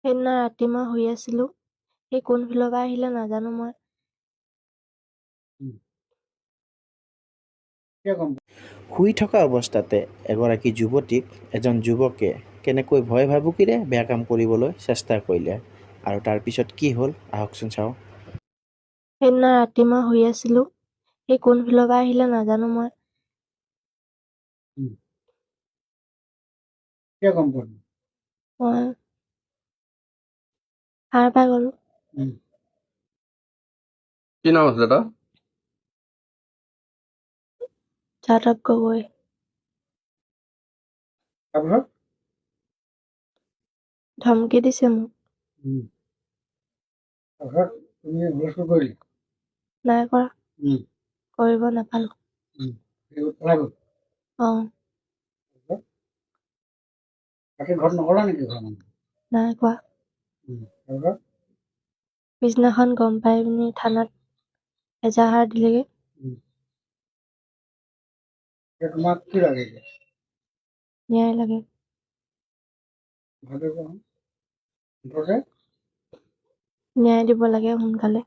সেইদিনা ৰাতি মই শুই আছিলো, সেই কোনফালৰ পৰা আহিলে নাজানো মই। শুই থকা অৱস্থাতে এগৰাকী যুৱতীক এজন যুৱকে কেনেকৈ ভয় ভাবুকিৰে বেয়া কাম কৰিবলৈ চেষ্টা কৰিলে আৰু তাৰ পিছত কি হ'ল আহকচোন চাওঁ। সেইদিনা ৰাতি মই শুই আছিলো, সেই কোনফালৰ পৰা আহিলে নাজানো মই। মই সাৰ পাই গলো। কি নাম আছিলে তাৰ? যাদৱ গগৈ। ধমকি দিছে মোক। নাই কৰা, কৰিব নাপালো। নাই কোৱা। পিছদিনাখন গম পাই পিনি থানাত এজাহাৰ দিলেগে। ন্যায় লাগে। ন্যায় দিব লাগে সোনকালে।